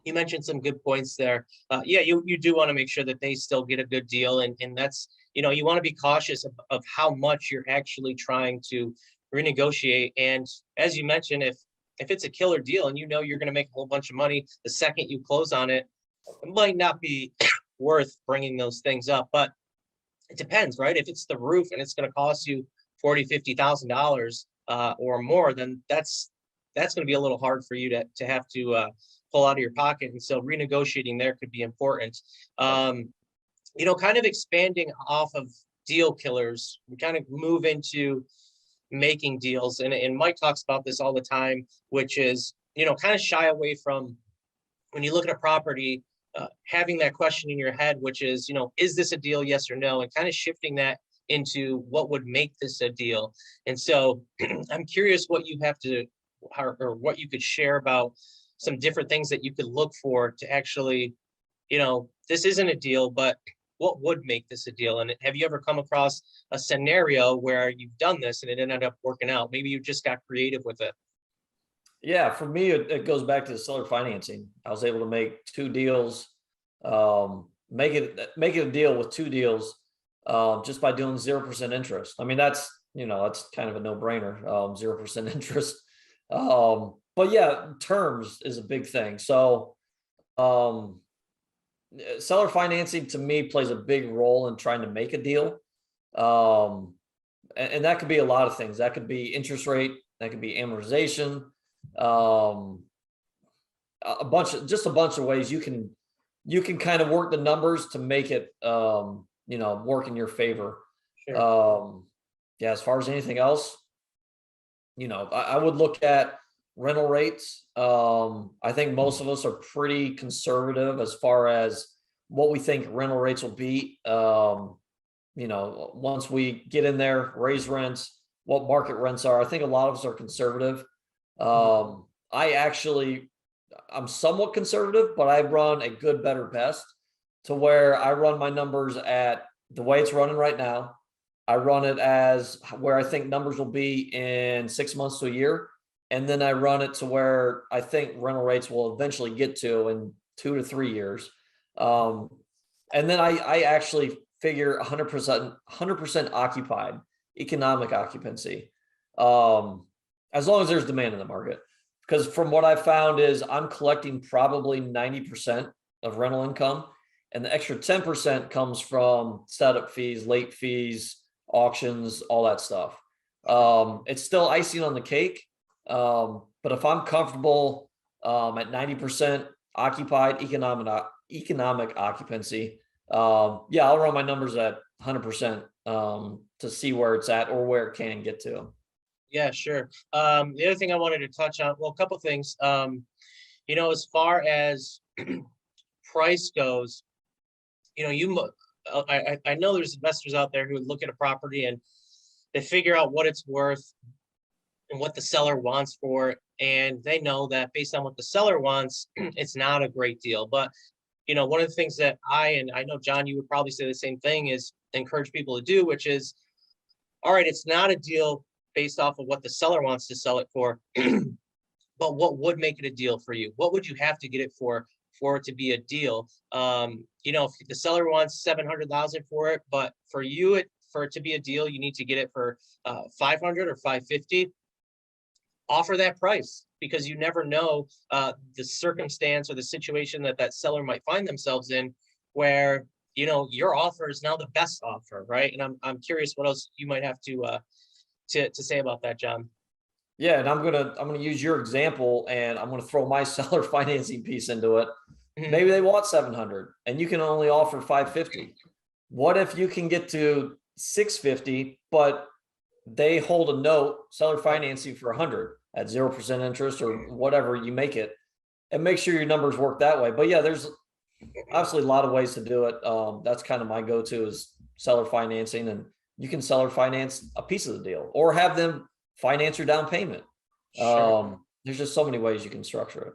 You mentioned some good points there. Yeah, you do want to make sure that they still get a good deal, and that's, you want to be cautious of how much you're actually trying to renegotiate. And as you mentioned, if it's a killer deal and you're going to make a whole bunch of money the second you close on it, it might not be worth bringing those things up. But it depends, right? If it's the roof and it's going to cost you 40, $50,000 or more, then that's going to be a little hard for you to have to pull out of your pocket. And so renegotiating there could be important. Kind of expanding off of deal killers, we kind of move into making deals. And Mike talks about this all the time, which is, kind of shy away from, when you look at a property, having that question in your head, which is this a deal, yes or no, and kind of shifting that into what would make this a deal. And so I'm curious what you have to, or what you could share about some different things that you could look for to actually, this isn't a deal, but what would make this a deal? And have you ever come across a scenario where you've done this and it ended up working out? Maybe you just got creative with it. Yeah, for me, it goes back to the seller financing. I was able to make two deals, make it a deal with two deals, just by doing 0% interest. I mean, that's kind of a no-brainer, 0% interest. But yeah, terms is a big thing. So, seller financing to me plays a big role in trying to make a deal. And that could be a lot of things. That could be interest rate, that could be amortization, a bunch of ways you can kind of work the numbers to make it, work in your favor. Sure. Yeah, as far as anything else, I would look at rental rates. I think most of us are pretty conservative as far as what we think rental rates will be. Once we get in there, raise rents, what market rents are. I think a lot of us are conservative. I'm somewhat conservative, but I run a good, better, best, to where I run my numbers at the way it's running right now. I run it as where I think numbers will be in 6 months to a year. And then I run it to where I think rental rates will eventually get to in 2 to 3 years. And then I actually figure 100% occupied, economic occupancy, as long as there's demand in the market. Because from what I found is I'm collecting probably 90% of rental income, and the extra 10% comes from setup fees, late fees, auctions, all that stuff. It's still icing on the cake. But if I'm comfortable at 90% occupied, economic occupancy, I'll run my numbers at 100% to see where it's at or where it can get to. Yeah, sure. The other thing I wanted to touch on, well, a couple things. As far as price goes, I know there's investors out there who would look at a property and they figure out what it's worth and what the seller wants for it, and they know that based on what the seller wants, it's not a great deal. But one of the things that I know, John, you would probably say the same thing, is encourage people to do, which is, all right, it's not a deal based off of what the seller wants to sell it for, but what would make it a deal for you? What would you have to get it for it to be a deal? If the seller wants 700,000 for it, but for you, for it to be a deal, you need to get it for 500 or 550. Offer that price, because you never know the circumstance or the situation that seller might find themselves in, where your offer is now the best offer, right? And I'm curious what else you might have to say about that, John. Yeah, and I'm gonna use your example, and I'm gonna throw my seller financing piece into it. Maybe they want 700, and you can only offer 550. What if you can get to 650, but they hold a note, seller financing for 100 at 0% interest or whatever you make it, and make sure your numbers work that way. But yeah, there's obviously a lot of ways to do it. That's kind of my go-to is seller financing, and you can seller finance a piece of the deal or have them finance your down payment. Sure. There's just so many ways you can structure it.